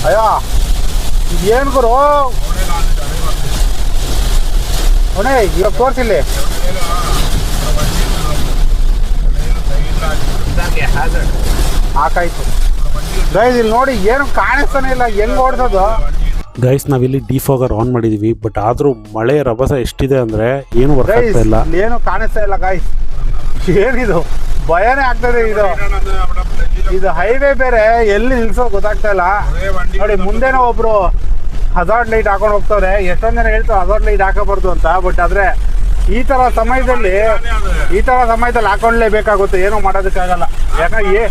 ಅಯ್ಯೋ ಏನು ಗುರು ಒಣೆ ಇವಾಗ ತೋರಿಸಿಲ್ಲಿ ಹಾಕಾಯ್ತು ಗೈಸ್ ಇಲ್ಲಿ ನೋಡಿ ಏನು ಕಾಣಿಸ್ತಾನೆ ಇಲ್ಲ ಹೆಂಗ್ ಓಡಿಸೋದು. ಗೈಸ್ ನಾವಿಲ್ಲಿ ಡಿಫಾಗರ್ ಆನ್ ಮಾಡಿದೀವಿ, ಬಟ್ ಆದ್ರೂ ಮಳೆ ರಭಸ ಎಷ್ಟಿದೆ ಅಂದ್ರೆ ಏನು ವರ್ಕ್ ಆಗ್ತಾ ಇಲ್ಲ, ಏನು ಕಾಣಿಸ್ತಾ ಇಲ್ಲ ಗೈಸ್. ಏನಿದು ಭಯನೇ ಆಗ್ತದೆ. ಇದು ಹೈವೇ ಬೇರೆ, ಎಲ್ಲಿ ನಿಲ್ಸೋದು ಗೊತ್ತಾಗ್ತಾ ಇಲ್ಲ. ನೋಡಿ ಮುಂದೆನೋ ಒಬ್ರು ಹಜಾರ್ಡ್ ಲೈಟ್ ಹಾಕೊಂಡು ಹೋಗ್ತವ್ರೆ. ಎಷ್ಟೊಂದ್ ಜನ ಹೇಳ್ತಾರೆ ಹಜಾರ್ಡ್ ಲೈಟ್ ಹಾಕಬಾರ್ದು ಅಂತ, ಬಟ್ ಆದ್ರೆ ಈ ತರ ಸಮಯದಲ್ಲಿ ಹಾಕೊಂಡ್ಲೇಬೇಕಾಗುತ್ತೆ, ಏನೂ ಮಾಡೋದಕ್ಕಾಗಲ್ಲ. ಯಾಕಂದ್ರೆ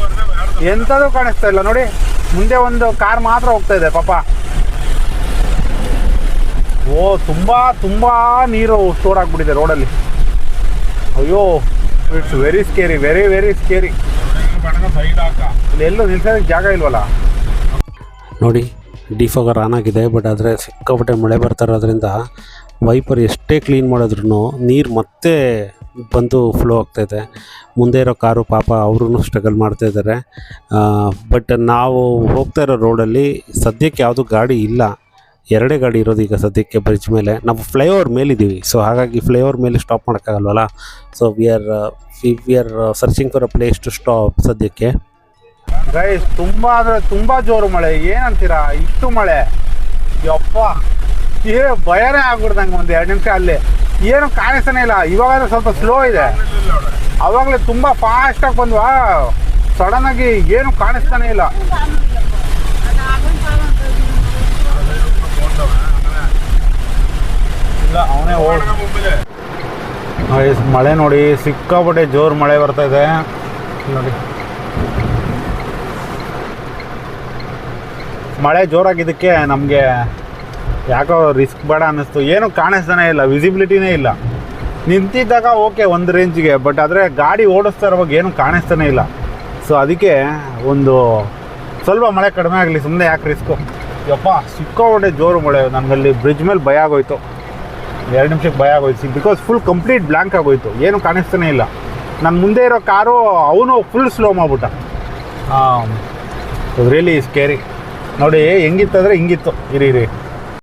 ಎಂಥದ್ದು ಕಾಣಿಸ್ತಾ ಇಲ್ಲ. ನೋಡಿ ಮುಂದೆ ಒಂದು ಕಾರ್ ಮಾತ್ರ ಹೋಗ್ತಾ ಇದೆ ಪಾಪ. ಓ ತುಂಬಾ ನೀರು ಸ್ಟೋರ್ ಆಗ್ಬಿಟ್ಟಿದೆ ರೋಡಲ್ಲಿ. ಅಯ್ಯೋ it's very scary, very scary. ಇಲ್ಲಿ ಎಲ್ಲೂ ನಿಲ್ಸೋದಕ್ಕೆ ಜಾಗ ಇಲ್ವಲ್ಲ. ನೋಡಿ ಡಿಫಾಗರ್ ಆನ್ ಆಗಿದೆ, ಬಟ್ ಆದರೆ ಸಿಕ್ಕಾಪಟ್ಟೆ ಮಳೆ ಬರ್ತಾ ಇರೋದ್ರಿಂದ ವೈಪರ್ ಎಷ್ಟೇ ಕ್ಲೀನ್ ಮಾಡಿದ್ರೂ ನೀರು ಮತ್ತೆ ಬಂದು ಫ್ಲೋ ಆಗ್ತಾಯಿದೆ. ಮುಂದೆ ಇರೋ ಕಾರು ಪಾಪ ಅವರು ಸ್ಟ್ರಗಲ್ ಮಾಡ್ತಾಯಿದ್ದಾರೆ. ಬಟ್ ನಾವು ಹೋಗ್ತಾ ಇರೋ ರೋಡಲ್ಲಿ ಸದ್ಯಕ್ಕೆ ಯಾವುದೂ ಗಾಡಿ ಇಲ್ಲ, ಎರಡೇ ಗಾಡಿ ಇರೋದು ಈಗ ಸದ್ಯಕ್ಕೆ ಬ್ರಿಡ್ಜ್ ಮೇಲೆ. ನಾವು ಫ್ಲೈಓವರ್ ಮೇಲಿದ್ದೀವಿ, ಸೊ ಹಾಗಾಗಿ ಫ್ಲೈಓವರ್ ಮೇಲೆ ಸ್ಟಾಪ್ ಮಾಡೋಕ್ಕಾಗಲ್ವಲ್ಲ. So we are searching for a place to stop ಸದ್ಯಕ್ಕೆ. ಗೈಸ್ ತುಂಬ ಜೋರು ಮಳೆ. ಏನಂತೀರಾ ಇಷ್ಟು ಮಳೆ? ಯಪ್ಪ ಭಯನೇ ಆಗ್ಬಿಡ್ದಂಗೆ. ಒಂದು 2 ನಿಮಿಷ ಅಲ್ಲಿ ಏನು ಕಾಣಿಸ್ತಾನೆ ಇಲ್ಲ. ಇವಾಗಾದ್ರೆ ಸ್ವಲ್ಪ ಸ್ಲೋ ಇದೆ, ಅವಾಗಲೇ ತುಂಬ ಫಾಸ್ಟಾಗಿ ಬಂದ್ವಾ, ಸಡನ್ನಾಗಿ ಏನು ಕಾಣಿಸ್ತಾನೆ ಇಲ್ಲ. ಅವನೇ ಮಳೆ ನೋಡಿ, ಸಿಕ್ಕಾಪಟ್ಟೆ ಜೋರು ಮಳೆ ಬರ್ತಾ ಇದೆ ನೋಡಿ. ಮಳೆ ಜೋರಾಗಿದ್ದಕ್ಕೆ ನಮಗೆ ಯಾಕೋ ರಿಸ್ಕ್ ಬೇಡ ಅನ್ನಿಸ್ತು. ಏನು ಕಾಣಿಸ್ತಾನೆ ಇಲ್ಲ, ವಿಸಿಬಿಲಿಟಿನೇ ಇಲ್ಲ. ನಿಂತಿದ್ದಾಗ ಓಕೆ ಒಂದು ರೇಂಜಿಗೆ, ಬಟ್ ಆದರೆ ಗಾಡಿ ಓಡಿಸ್ತಾ ಇರುವಾಗ ಏನು ಕಾಣಿಸ್ತಾನೆ ಇಲ್ಲ. ಸೊ ಅದಕ್ಕೆ ಒಂದು ಸ್ವಲ್ಪ ಮಳೆ ಕಡಿಮೆ ಆಗಲಿ, ಸುಮ್ಮನೆ ಯಾಕೆ ರಿಸ್ಕು. ಯಪ್ಪ ಸಿಕ್ಕಾಪಟ್ಟೆ ಜೋರು ಮಳೆ. ನನಗಲ್ಲಿ ಬ್ರಿಡ್ಜ್ ಮೇಲೆ ಭಯ ಆಗೋಯ್ತು, 2 ನಿಮಿಷಕ್ಕೆ ಭಯ ಆಗೋಯ್ತು. ಬಿಕಾಸ್ ಫುಲ್ ಕಂಪ್ಲೀಟ್ ಬ್ಲ್ಯಾಂಕ್ ಆಗೋಯ್ತು, ಏನು ಕಾಣಿಸ್ತಾನೆ ಇಲ್ಲ. ನನ್ನ ಮುಂದೆ ಇರೋ ಕಾರು ಅವನು ಫುಲ್ ಸ್ಲೋ ಮಾಡಿಬಿಟ್ಟ. Really scary. ನೋಡಿ ಹೆಂಗಿತ್ತಂದರೆ ಹಿಂಗಿತ್ತು. ಇರಿ